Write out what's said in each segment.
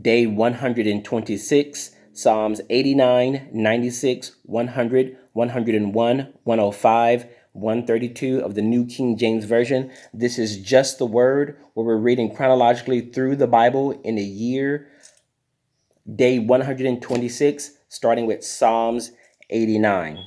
Day 126, Psalms 89, 96, 100, 101, 105, 132 of the New King James Version. This is just the word, where we're reading chronologically through the Bible in a year. Day 126, starting with Psalms 89.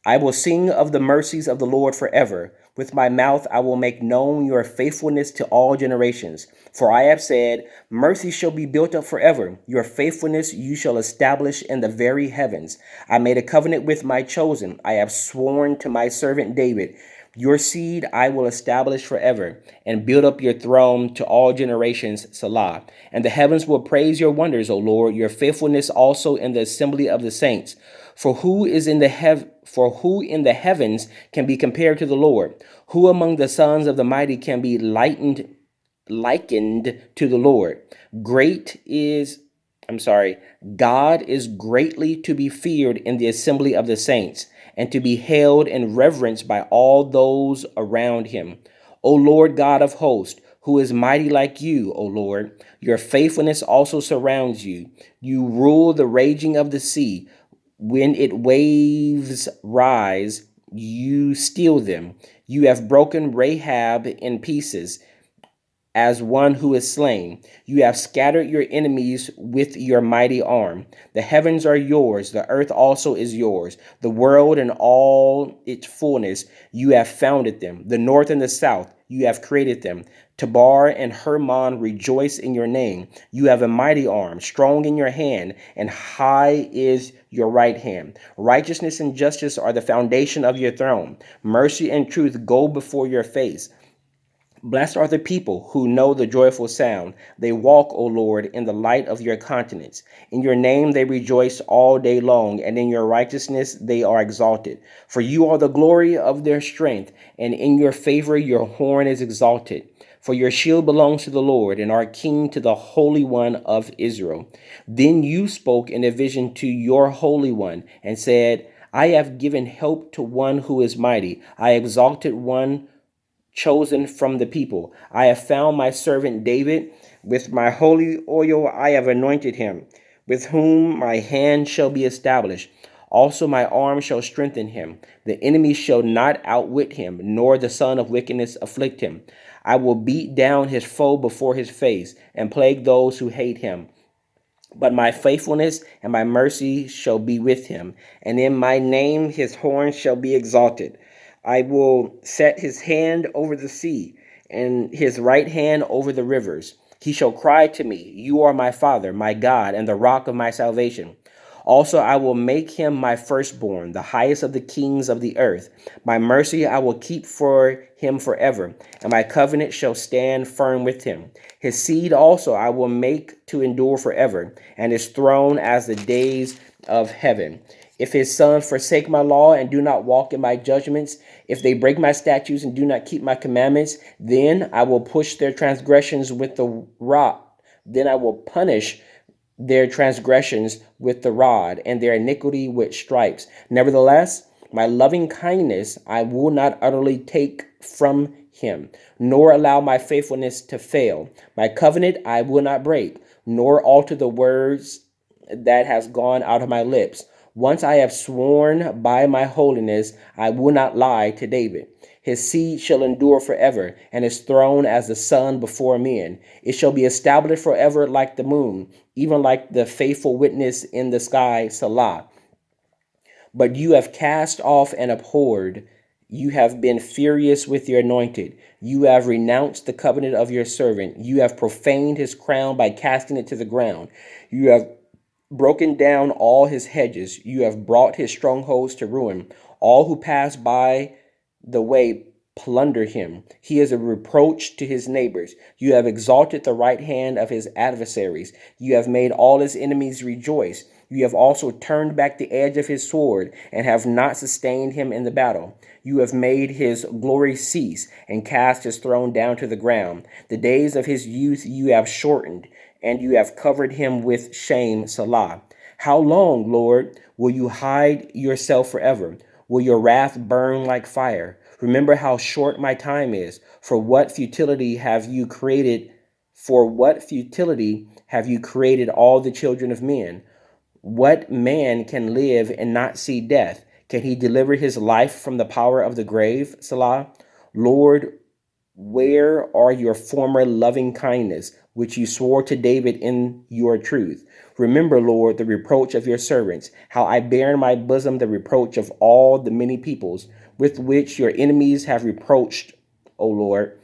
I will sing of the mercies of the Lord forever. With my mouth I will make known your faithfulness to all generations. For I have said, mercy shall be built up forever. Your faithfulness you shall establish in the very heavens. I made a covenant with my chosen. I have sworn to my servant David. Your seed I will establish forever, and build up your throne to all generations, Salah. And the heavens will praise your wonders, O Lord, your faithfulness also in the assembly of the saints. For who in the heavens can be compared to the Lord? Who among the sons of the mighty can be likened to the Lord? God is greatly to be feared in the assembly of the saints, and to be held in reverence by all those around him. O Lord God of hosts, who is mighty like you, O Lord? Your faithfulness also surrounds you. You rule the raging of the sea. When its waves rise, you still them. You have broken Rahab in pieces as one who is slain. You have scattered your enemies with your mighty arm. The heavens are yours, the earth also is yours, the world and all its fullness. You have founded them. The north and the south, you have created them. Tabar and Hermon rejoice in your name. You have a mighty arm, strong in your hand, and high is your right hand. Righteousness and justice are the foundation of your throne. Mercy and truth go before your face. Blessed are the people who know the joyful sound. They walk, O Lord, in the light of your countenance. In your name they rejoice all day long, and in your righteousness they are exalted. For you are the glory of their strength, and in your favor your horn is exalted. For your shield belongs to the Lord, and our King to the Holy One of Israel. Then you spoke in a vision to your Holy One, and said, I have given help to one who is mighty. I exalted one chosen from the people. I have found my servant David. With my holy oil I have anointed him, with whom my hand shall be established. Also my arm shall strengthen him. The enemy shall not outwit him, nor the son of wickedness afflict him. I will beat down his foe before his face, and plague those who hate him. But my faithfulness and my mercy shall be with him, and in my name his horn shall be exalted. I will set his hand over the sea, and his right hand over the rivers. He shall cry to me, you are my Father, my God, and the rock of my salvation. Also I will make him my firstborn, the highest of the kings of the earth. My mercy I will keep for him forever, and my covenant shall stand firm with him. His seed also I will make to endure forever, and his throne as the days of heaven. If his sons forsake my law and do not walk in my judgments, if they break my statutes and do not keep my commandments, then I will push their transgressions with the rod. Then I will punish their transgressions with the rod, and their iniquity with stripes. Nevertheless, my loving kindness I will not utterly take from him, nor allow my faithfulness to fail. My covenant I will not break, nor alter the words that has gone out of my lips. Once I have sworn by my holiness, I will not lie to David. His seed shall endure forever, and his throne as the sun before men. It shall be established forever like the moon, even like the faithful witness in the sky, Salah. But you have cast off and abhorred. You have been furious with your anointed. You have renounced the covenant of your servant. You have profaned his crown by casting it to the ground. You have broken down all his hedges. You have brought his strongholds to ruin. All who pass by the way plunder him. He is a reproach to his neighbors. You have exalted the right hand of his adversaries. You have made all his enemies rejoice. You have also turned back the edge of his sword, and have not sustained him in the battle. You have made his glory cease, and cast his throne down to the ground. The days of his youth you have shortened, and you have covered him with shame, Salah. How long, Lord, will you hide yourself forever? Will your wrath burn like fire? Remember how short my time is. For what futility have you created For what futility have you created all the children of men? What man can live and not see death? Can he deliver his life from the power of the grave? Salah. Lord, where are your former loving kindness, which you swore to David in your truth? Remember, Lord, the reproach of your servants, how I bear in my bosom the reproach of all the many peoples, with which your enemies have reproached, O Lord,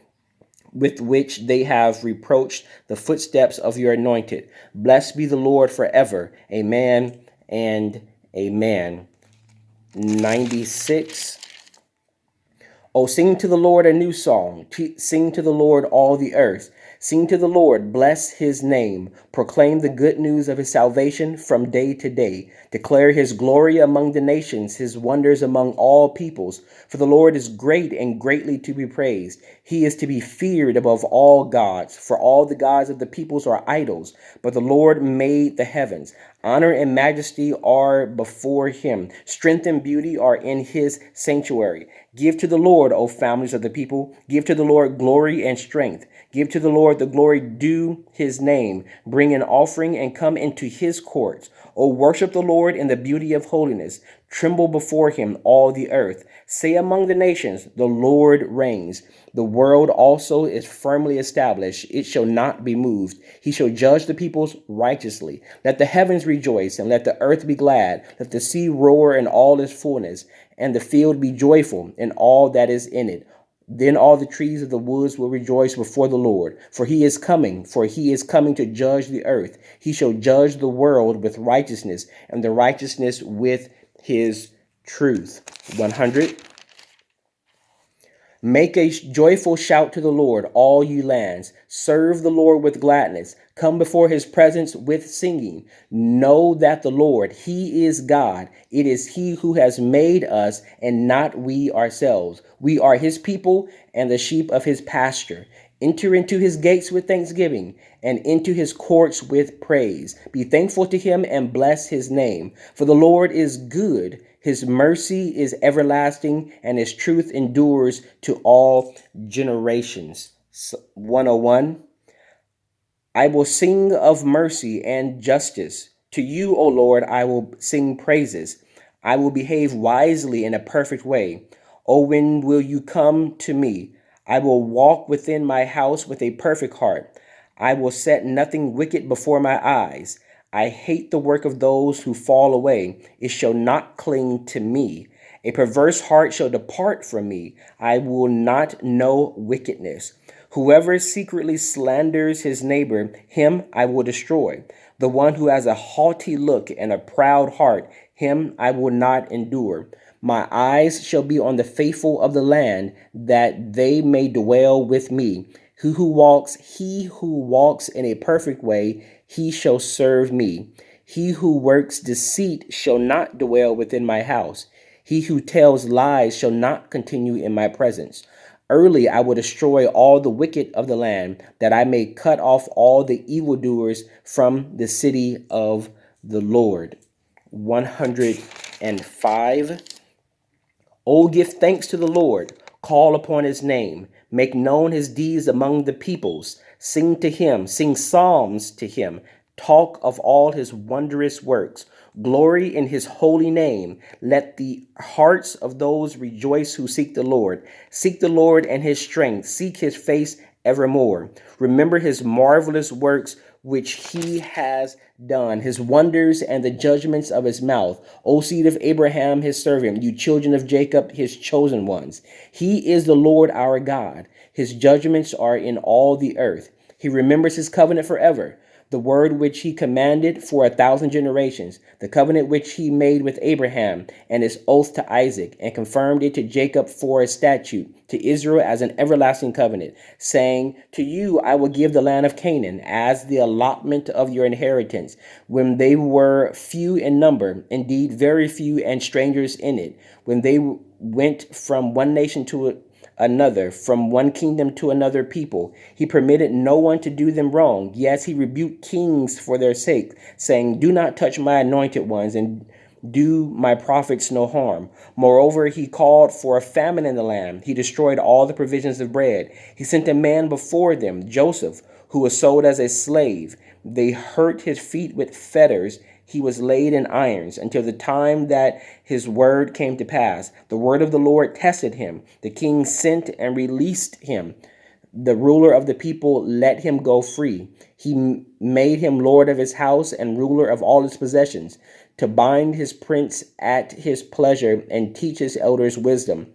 with which they have reproached the footsteps of your anointed. Blessed be the Lord forever. Amen and amen. 96. Oh, sing to the Lord a new song. Sing to the Lord, all the earth. Sing to the Lord, bless his name. Proclaim the good news of his salvation from day to day. Declare his glory among the nations, his wonders among all peoples. For the Lord is great and greatly to be praised. He is to be feared above all gods. For all the gods of the peoples are idols, but the Lord made the heavens. Honor and majesty are before him. Strength and beauty are in his sanctuary. Give to the Lord, O families of the people. Give to the Lord glory and strength. Give to the Lord the glory due his name. Bring an offering and come into his courts. O worship the Lord in the beauty of holiness. Tremble before him, all the earth. Say among the nations, the Lord reigns. The world also is firmly established. It shall not be moved. He shall judge the peoples righteously. Let the heavens rejoice, and let the earth be glad. Let the sea roar in all its fullness, and the field be joyful in all that is in it. Then all the trees of the woods will rejoice before the Lord, for he is coming to judge the earth. He shall judge the world with righteousness, and the righteousness with his truth. 100. Make a joyful shout to the Lord, all you lands. Serve the Lord with gladness. Come before his presence with singing. Know that the Lord, he is God. It is he who has made us and not we ourselves. We are his people and the sheep of his pasture. Enter into his gates with thanksgiving and into his courts with praise. Be thankful to him and bless his name. For the Lord is good. His mercy is everlasting and his truth endures to all generations. 101. I will sing of mercy and justice. To you, O Lord, I will sing praises. I will behave wisely in a perfect way. O when will you come to me? I will walk within my house with a perfect heart. I will set nothing wicked before my eyes. I hate the work of those who fall away. It shall not cling to me. A perverse heart shall depart from me. I will not know wickedness. Whoever secretly slanders his neighbor, him I will destroy. The one who has a haughty look and a proud heart, him I will not endure. My eyes shall be on the faithful of the land, that they may dwell with me. He who walks in a perfect way, he shall serve me. He who works deceit shall not dwell within my house. He who tells lies shall not continue in my presence. Early I will destroy all the wicked of the land, that I may cut off all the evildoers from the city of the Lord. 105. Oh, give thanks to the Lord. Call upon his name. Make known his deeds among the peoples. Sing to him. Sing psalms to him. Talk of all his wondrous works. Glory in his holy name. Let the hearts of those rejoice who seek the Lord. Seek the Lord and his strength. Seek his face evermore. Remember his marvelous works which he has done, his wonders and the judgments of his mouth. O seed of Abraham, his servant, you children of Jacob, his chosen ones. He is the Lord our God. His judgments are in all the earth. He remembers his covenant forever, the word which he commanded for 1,000 generations, the covenant which he made with Abraham and his oath to Isaac, and confirmed it to Jacob for a statute, to Israel as an everlasting covenant, saying, to you I will give the land of Canaan as the allotment of your inheritance, when they were few in number, indeed very few, and strangers in it, when they went from one nation to another, from one kingdom to another people. He permitted no one to do them wrong. Yes, he rebuked kings for their sake, saying, do not touch my anointed ones, and do my prophets no harm. Moreover, he called for a famine in the land. He destroyed all the provisions of bread. He sent a man before them, Joseph, who was sold as a slave. They hurt his feet with fetters. He was laid in irons until the time that his word came to pass. The word of the Lord tested him. The king sent and released him. The ruler of the people let him go free. He made him lord of his house and ruler of all his possessions, to bind his prince at his pleasure and teach his elders wisdom.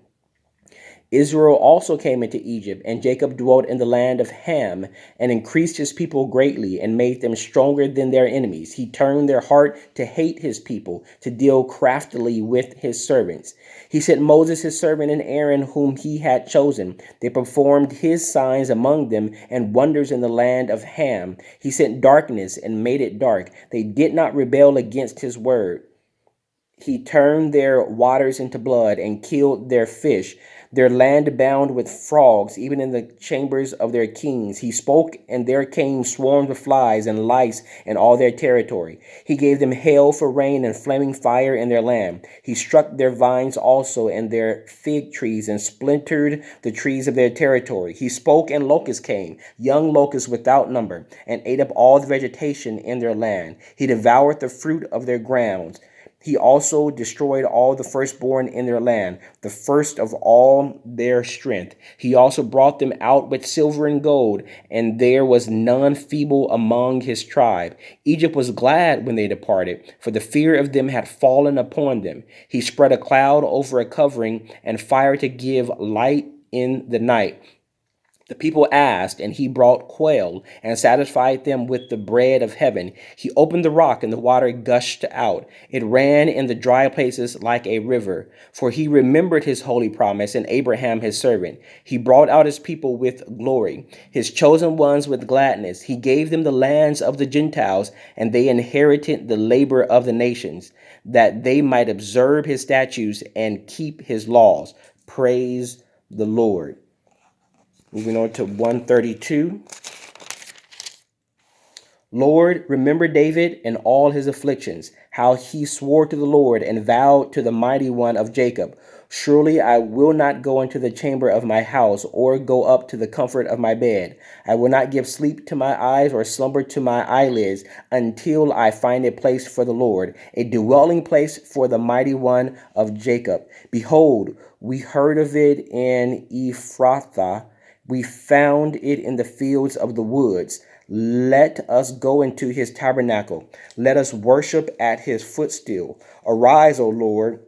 Israel also came into Egypt, and Jacob dwelt in the land of Ham, and increased his people greatly, and made them stronger than their enemies. He turned their heart to hate his people, to deal craftily with his servants. He sent Moses his servant and Aaron, whom he had chosen. They performed his signs among them, and wonders in the land of Ham. He sent darkness and made it dark. They did not rebel against his word. He turned their waters into blood and killed their fish. Their land abounded with frogs, even in the chambers of their kings. He spoke, and there came swarms of flies and lice in all their territory. He gave them hail for rain and flaming fire in their land. He struck their vines also and their fig trees, and splintered the trees of their territory. He spoke, and locusts came, young locusts without number, and ate up all the vegetation in their land. He devoured the fruit of their grounds. He also destroyed all the firstborn in their land, the first of all their strength. He also brought them out with silver and gold, and there was none feeble among his tribe. Egypt was glad when they departed, for the fear of them had fallen upon them. He spread a cloud over a covering, and fire to give light in the night. The people asked, and he brought quail and satisfied them with the bread of heaven. He opened the rock, and the water gushed out. It ran in the dry places like a river. For he remembered his holy promise and Abraham his servant. He brought out his people with glory, his chosen ones with gladness. He gave them the lands of the Gentiles, and they inherited the labor of the nations, that they might observe his statutes and keep his laws. Praise the Lord. Moving on to 132. Lord, remember David and all his afflictions, how he swore to the Lord and vowed to the mighty one of Jacob. Surely I will not go into the chamber of my house, or go up to the comfort of my bed. I will not give sleep to my eyes, or slumber to my eyelids, until I find a place for the Lord, a dwelling place for the mighty one of Jacob. Behold, we heard of it in Ephrathah. We found it in the fields of the woods. Let us go into his tabernacle. Let us worship at his footstool. Arise, O Lord,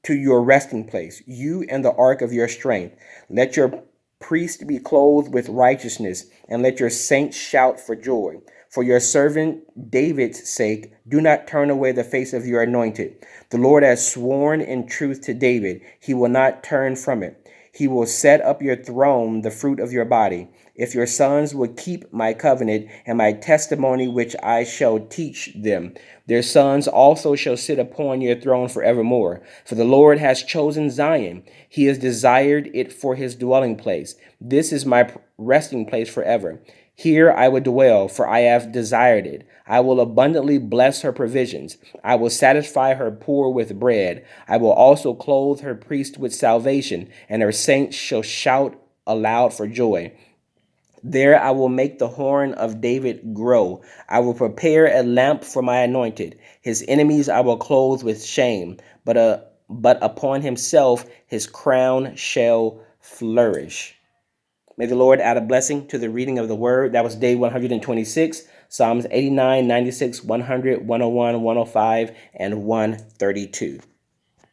to your resting place, you and the ark of your strength. Let your priests be clothed with righteousness, and let your saints shout for joy. For your servant David's sake, do not turn away the face of your anointed. The Lord has sworn in truth to David. He will not turn from it. He will set up your throne, the fruit of your body. If your sons will keep my covenant and my testimony, which I shall teach them, their sons also shall sit upon your throne forevermore. For the Lord has chosen Zion. He has desired it for his dwelling place. This is my resting place forever. Here I will dwell, for I have desired it. I will abundantly bless her provisions. I will satisfy her poor with bread. I will also clothe her priest with salvation, and her saints shall shout aloud for joy. There I will make the horn of David grow. I will prepare a lamp for my anointed. His enemies I will clothe with shame, but upon himself his crown shall flourish. May the Lord add a blessing to the reading of the word. That was day 126, Psalms 89, 96, 100, 101, 105, and 132.